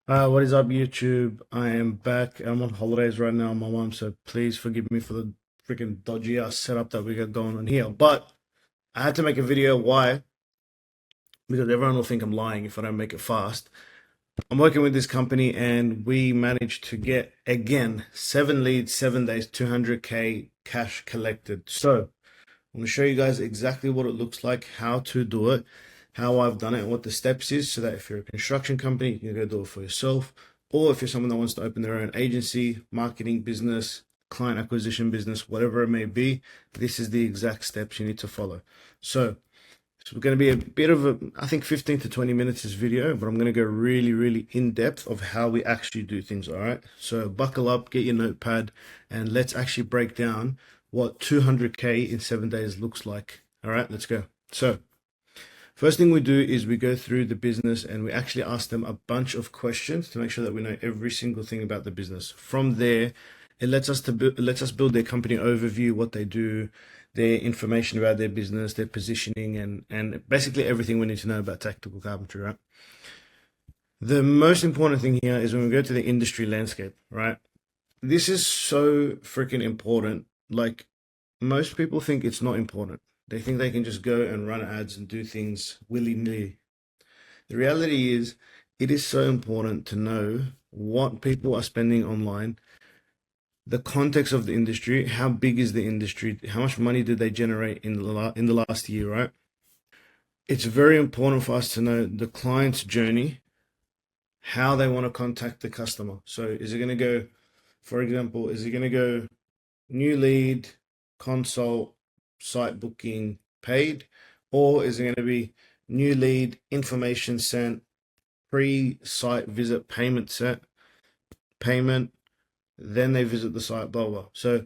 What is up, YouTube? I am back. I'm on holidays right now, my mom, so please forgive me for the freaking dodgy ass setup that we got going on here. But I had to make a video. Why? Because everyone will think I'm lying if I don't make it fast. I'm working with this company and we managed to get, again, 7 leads, 7 days, 200K cash collected. So I'm going to show you guys exactly what it looks like, how to do it, how I've done it, and what the steps is, so that if you're a construction company, you can go do it for yourself. Or if you're someone that wants to open their own agency, marketing business, client acquisition business, whatever it may be, this is the exact steps you need to follow. So we're going to be a bit of a, I think 15 to 20 minutes this video, but I'm going to go really, really in depth of how we actually do things. All right. So buckle up, get your notepad, and let's actually break down what 200K in 7 days looks like. All right, let's go. So first thing we do is we go through the business and we actually ask them a bunch of questions to make sure that we know every single thing about the business. From there, it lets us build their company overview, what they do, their information about their business, their positioning, and basically everything we need to know about tactical carpentry, right? The most important thing here is when we go to the industry landscape, right? This is so freaking important. Like, most people think it's not important. They think they can just go and run ads and do things willy-nilly. The reality is, it is so important to know what people are spending online, the context of the industry, how big is the industry, how much money did they generate in the last year, right? It's very important for us to know the client's journey, how they want to contact the customer. So is it going to go, for example, is it going to go new lead, consult, site booking, paid, or is it going to be new lead, information sent, pre-site visit, payment set, payment, then they visit the site, blah, blah. So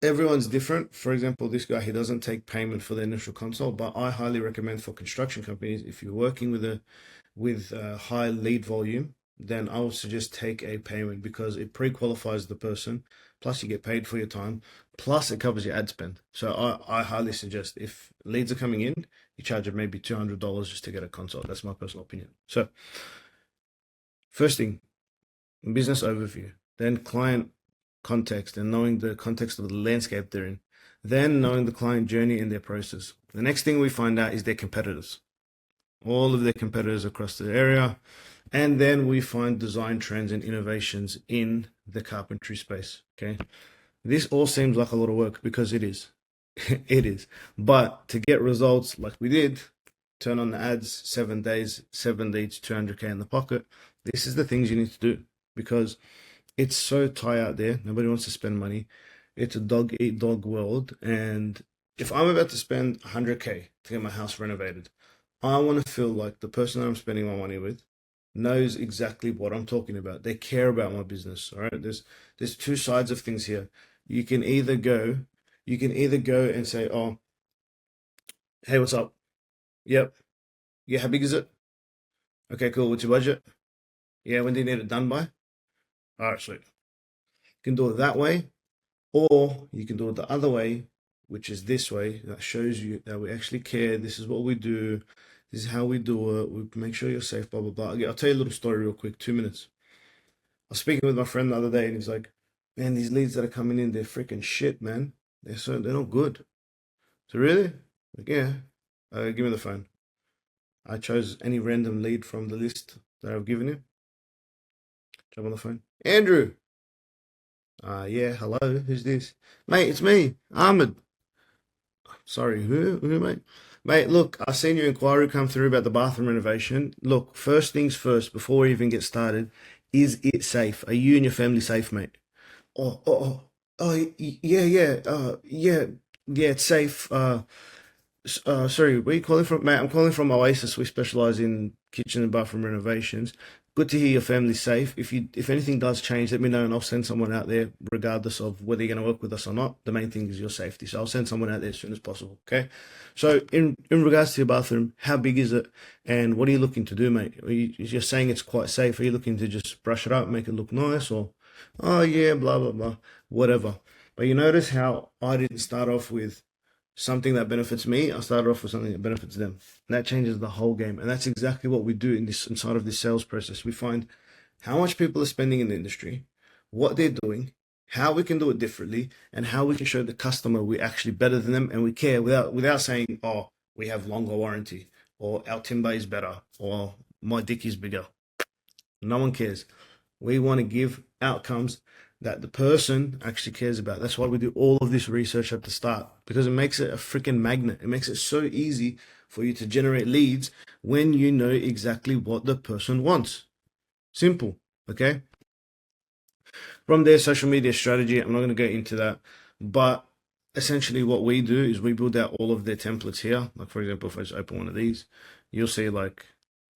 everyone's different. For example, this guy, he doesn't take payment for the initial consult, but I highly recommend for construction companies, if you're working with a high lead volume, then I would suggest take a payment because it pre-qualifies the person, plus you get paid for your time, plus it covers your ad spend. So I highly suggest if leads are coming in, you charge them maybe $200 just to get a consult. That's my personal opinion. So first thing, business overview, then client context and knowing the context of the landscape they're in, then knowing the client journey and their process. The next thing we find out is their competitors, all of their competitors across the area. And then we find design trends and innovations in the carpentry space. Okay. This all seems like a lot of work because it is. It is. But to get results like we did, turn on the ads, 7 days, 7 leads, 200K in the pocket. This is the things you need to do because it's so tight out there. Nobody wants to spend money. It's a dog eat dog world. And if I'm about to spend 100K to get my house renovated, I want to feel like the person that I'm spending my money with knows exactly what I'm talking about. They care about my business. All right. There's two sides of things here. You can either go, you can either go and say, oh, hey, what's up? Yep. Yeah, how big is it? Okay, cool. What's your budget? Yeah, when do you need it done by? All right, sweet. You can do it that way, or you can do it the other way, which is this way. That shows you that we actually care. This is what we do. This is how we do it. We make sure you're safe, blah, blah, blah. I'll tell you a little story real quick, 2 minutes. I was speaking with my friend the other day, and he's like, man, these leads that are coming in, they're freaking shit, man. They're not good. So really? Like, yeah. Give me the phone. I chose any random lead from the list that I've given you. Jump on the phone. Andrew. Yeah, hello. Who's this? Mate, it's me, Ahmed. Sorry, who, mate? Mate, look, I seen your inquiry come through about the bathroom renovation. Look, first things first, before we even get started, is it safe? Are you and your family safe, mate? Yeah, yeah, yeah, it's safe. Sorry, where are you calling from, mate? I'm calling from Oasis. We specialize in kitchen and bathroom renovations. Good to hear your family's safe. If anything does change, let me know and I'll send someone out there, regardless of whether you're going to work with us or not. The main thing is your safety, so I'll send someone out there as soon as possible. Okay. So in regards to your bathroom, how big is it, and what are you looking to do, mate? You're saying it's quite safe. Are you looking to just brush it up, make it look nice, or oh yeah, blah blah blah, whatever. But you notice how I didn't start off with something that benefits me. I started off with something that benefits them. And that changes the whole game. And that's exactly what we do in this inside of this sales process. We find how much people are spending in the industry, what they're doing, how we can do it differently, and how we can show the customer we're actually better than them and we care without saying, oh, we have longer warranty, or our timber is better, or my dick is bigger. No one cares. We want to give outcomes that the person actually cares about. That's why we do all of this research at the start, because it makes it a freaking magnet. It makes it so easy for you to generate leads when you know exactly what the person wants. Simple, okay? From there, social media strategy, I'm not going to go into that, but essentially what we do is we build out all of their templates here. Like, for example, if I just open one of these, you'll see like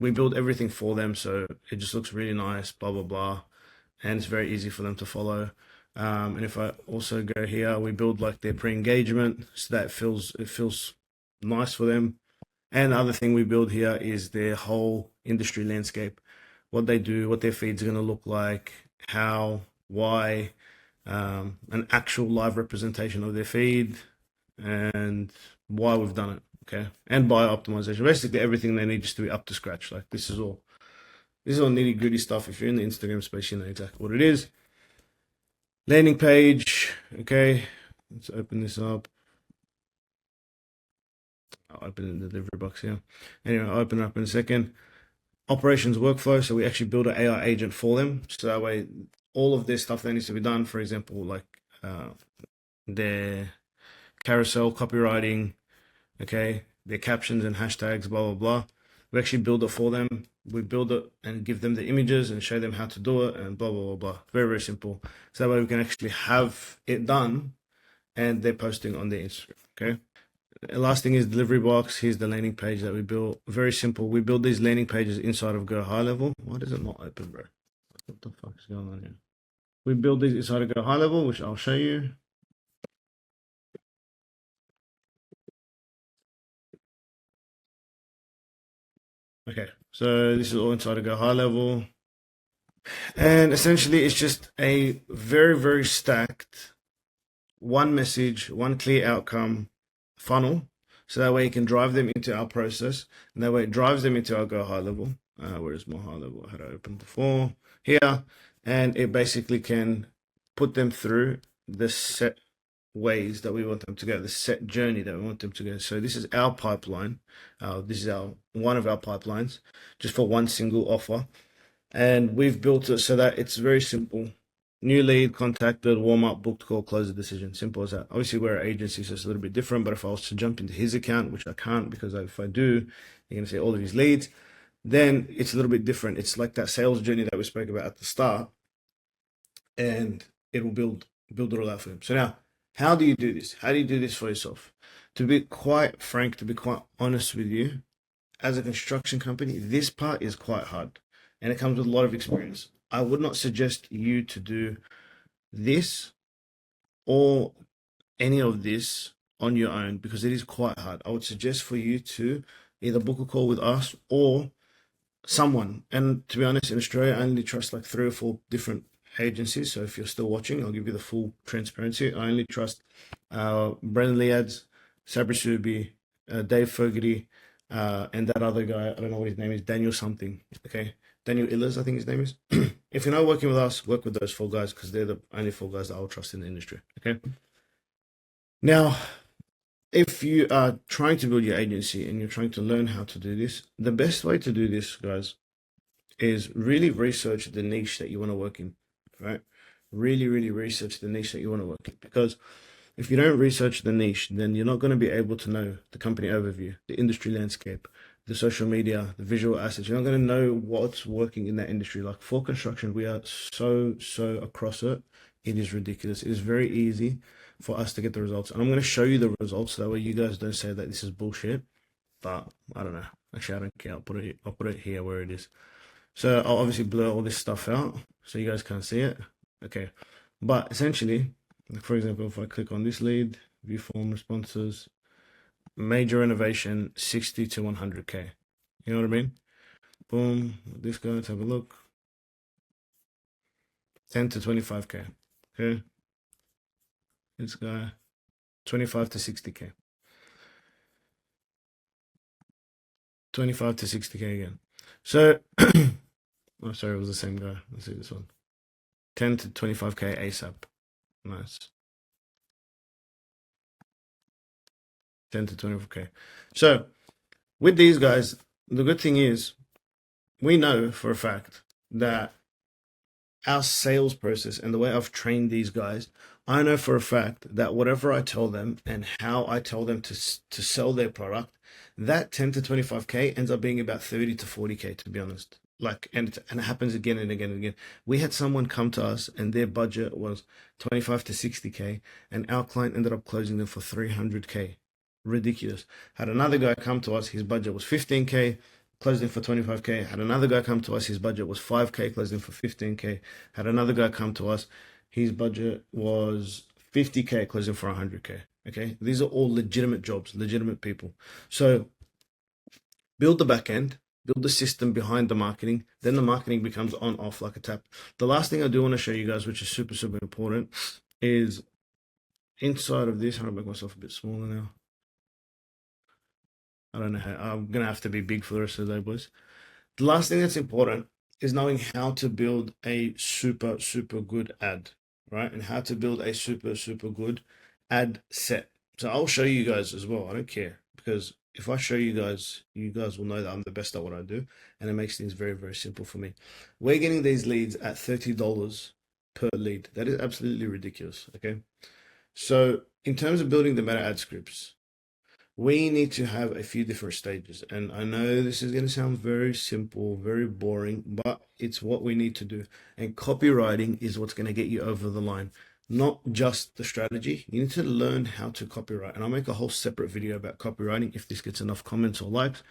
we build everything for them, so it just looks really nice, blah blah blah, and it's very easy for them to follow. And if I also go here, we build like their pre-engagement so that it feels nice for them. And the other thing we build here is their whole industry landscape, what they do, what their feed's going to look like, how, why, an actual live representation of their feed, and why we've done it. Okay, and bio optimization. Basically, everything they need just to be up to scratch. Like this is all nitty gritty stuff. If you're in the Instagram space, you know exactly what it is. Landing page. Okay, let's open this up. I'll open it in the delivery box here. Anyway, I'll open it up in a second. Operations workflow. So we actually build an AI agent for them. So that way, all of this stuff that needs to be done, for example, like their carousel copywriting, okay, their captions and hashtags, blah, blah, blah. We actually build it for them. We build it and give them the images and show them how to do it and blah, blah, blah, blah. Very, very simple. So that way we can actually have it done and they're posting on their Instagram, okay? The last thing is delivery box. Here's the landing page that we built. Very simple. We build these landing pages inside of Go High Level. Why does it not open, bro? What the fuck is going on here? We build these inside of Go High Level, which I'll show you. Okay, so this is all inside of Go High Level. And essentially, it's just a very, very stacked one message, one clear outcome funnel. So that way you can drive them into our process. And that way it drives them into our Go High Level. Where is my high level? I had it open before. Here. And it basically can put them through the set ways that we want them to go, the set journey that we want them to go. So this is our pipeline. This is one of our pipelines, just for one single offer. And we've built it so that it's very simple. New lead, contacted, warm up, booked call, close the decision. Simple as that. Obviously, we're an agency, so it's a little bit different. But if I was to jump into his account, which I can't, because if I do, you're going to see all of his leads, then it's a little bit different. It's like that sales journey that we spoke about at the start, and it will build it all out for him. So now, how do you do this? How do you do this for yourself? To be quite frank, to be quite honest with you, as a construction company, this part is quite hard, and it comes with a lot of experience. I would not suggest you to do this or any of this on your own, because it is quite hard. I would suggest for you to either book a call with us or someone. And to be honest, in Australia, I only trust like 3 or 4 different agencies. So if you're still watching, I'll give you the full transparency. I only trust Brendan Liads, Sabri Subi, Dave Fogarty, and that other guy. I don't know what his name is, Daniel something. Okay, Daniel Illers, I think his name is. If you're not working with us, work with those 4 guys, because they're the only 4 guys that I'll trust in the industry. Okay. Now, if you are trying to build your agency and you're trying to learn how to do this, the best way to do this, guys, is really research the niche that you want to work in, right? Really, really research the niche that you want to work in, because if you don't research the niche, then you're not going to be able to know the company overview, the industry landscape, the social media, the visual assets. You're not going to know what's working in that industry. Like for construction, we are so across it. It is ridiculous. It is very easy for us to get the results. And I'm going to show you the results so that way you guys don't say that this is bullshit. But I don't know. Actually, I don't care. I'll put it here where it is. So I'll obviously blur all this stuff out so you guys can't see it. Okay. But essentially, for example, if I click on this lead, view form responses, major renovation, 60 to 100K. You know what I mean? Boom. This guy, let's have a look. 10 to 25K. Okay. This guy, 25 to 60K. 25 to 60K again. So Oh, sorry, it was the same guy. Let's see this one. 10 to 25K ASAP. Nice. 10 to 24K. So with these guys, the good thing is we know for a fact that our sales process and the way I've trained these guys, I know for a fact that whatever I tell them and how I tell them to sell their product, that 10 to 25K ends up being about 30 to 40K, to be honest. Like, and it happens again and again and again. We had someone come to us and their budget was 25 to 60K, and our client ended up closing them for 300K. Ridiculous. Had another guy come to us, his budget was 15K, closed in for 25K. Had another guy come to us, his budget was 5K, closed in for 15K. Had another guy come to us, his budget was 50K, closing for 100K. Okay, these are all legitimate jobs, legitimate people. So build the back end, build the system behind the marketing, then the marketing becomes on off like a tap. The last thing I do want to show you guys, which is super important, is inside of this. How do I make myself a bit smaller now? I don't know how. I'm gonna have to be big for the rest of the day, boys. The last thing that's important is knowing how to build a super good ad, right? And how to build a super good ad set. So I'll show you guys as well. I don't care, because if I show you guys will know that I'm the best at what I do, and it makes things very simple for me. We're getting these leads at $30 per lead. That is absolutely ridiculous. Okay. So in terms of building the meta ad scripts, we need to have a few different stages. And I know this is going to sound very simple, very boring, but it's what we need to do. And copywriting is what's going to get you over the line, not just the strategy. You need to learn how to copywrite. And I'll make a whole separate video about copywriting. If this gets enough comments or likes,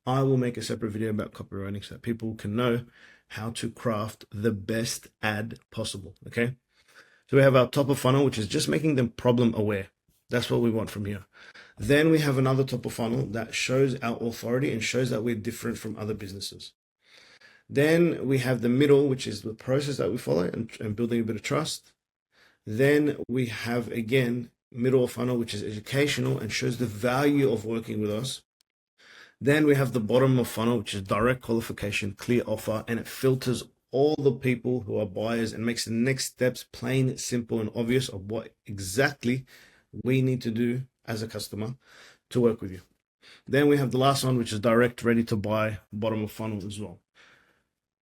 I will make a separate video about copywriting so that people can know how to craft the best ad possible. Okay. So we have our top of funnel, which is just making them problem aware. That's what we want from here. Then we have another top of funnel that shows our authority and shows that we're different from other businesses. Then we have the middle, which is the process that we follow and building a bit of trust. Then we have, again, middle of funnel, which is educational and shows the value of working with us. Then we have the bottom of funnel, which is direct qualification, clear offer, and it filters all the people who are buyers and makes the next steps plain, simple, and obvious of what exactly we need to do as a customer to work with you. Then we have the last one, which is direct, ready to buy, bottom of funnel as well.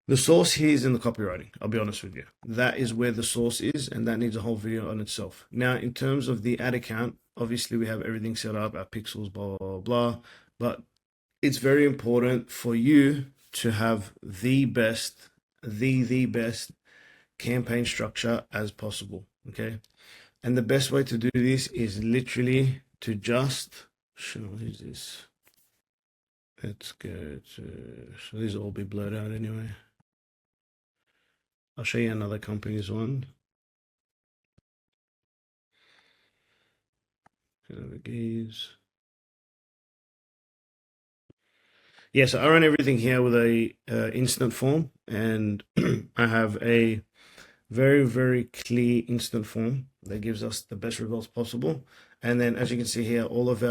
The source here is in the copywriting. I'll be honest with you. That is where the source is, and that needs a whole video on itself. Now, in terms of the ad account, obviously we have everything set up, our pixels, blah, blah, blah, but it's very important for you to have the best campaign structure as possible. Okay. And the best way to do this is literally to just show, what is this? Let's go to, so these will all be blurred out anyway. I'll show you another company's one. Yeah, so I run everything here with a instant form, and I have a very clear instant form that gives us the best results possible. And then, as you can see here, all of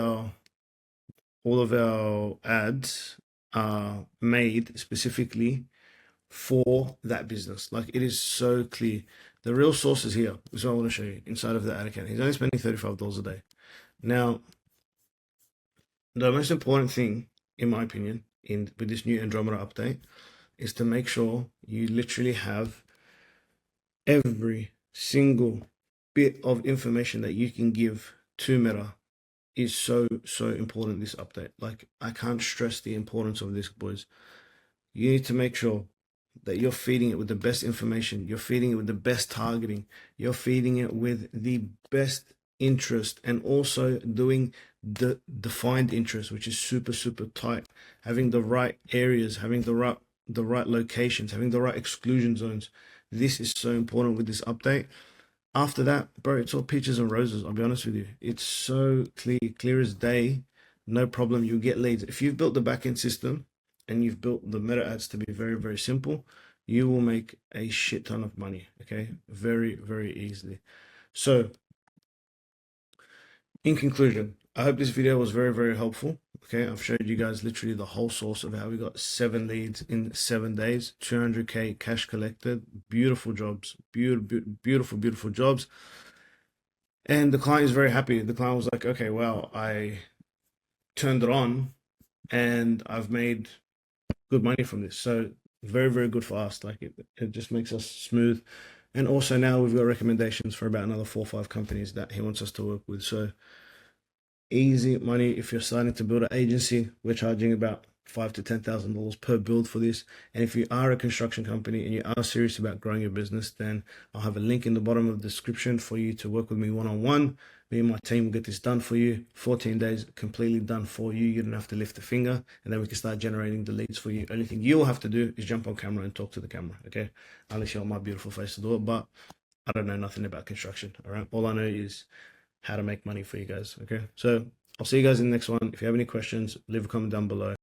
our ads are made specifically for that business. Like, it is so clear. The real source is here. This is what I want to show you inside of the ad account. He's only spending $35 a day. Now, the most important thing, in my opinion, with this new Andromeda update, is to make sure you literally have every single bit of information that you can give to Meta is so important, this update. Like, I can't stress the importance of this, boys. You need to make sure that you're feeding it with the best information, you're feeding it with the best targeting, you're feeding it with the best interest, and also doing the defined interest, which is super tight, having the right areas, having the right locations, having the right exclusion zones. This is so important with this update. After that, bro, it's all peaches and roses. I'll be honest with you. It's so clear as day. No problem. You'll get leads. If you've built the backend system and you've built the meta ads to be very simple, you will make a shit ton of money. Okay, very easily. So, in conclusion, I hope this video was very helpful. Okay, I've showed you guys literally the whole source of how we got 7 leads in 7 days, 200K cash collected, beautiful jobs, beautiful jobs. And the client is very happy. The client was like, okay, wow, I turned it on and I've made good money from this. So very good for us. Like it just makes us smooth. And also now we've got recommendations for about another 4 or 5 companies that he wants us to work with. So easy money if you're starting to build an agency. We're charging about $5,000 to $10,000 per build for this. And if you are a construction company and you are serious about growing your business, then I'll have a link in the bottom of the description for you to work with me one-on-one. Me and my team will get this done for you. 14 days, completely done for you. You don't have to lift a finger, and then we can start generating the leads for you. Only thing you'll have to do is jump on camera and talk to the camera, okay? Unless you want my beautiful face to do it, but I don't know nothing about construction, all right? All I know is how to make money for you guys, okay? So I'll see you guys in the next one. If you have any questions, leave a comment down below.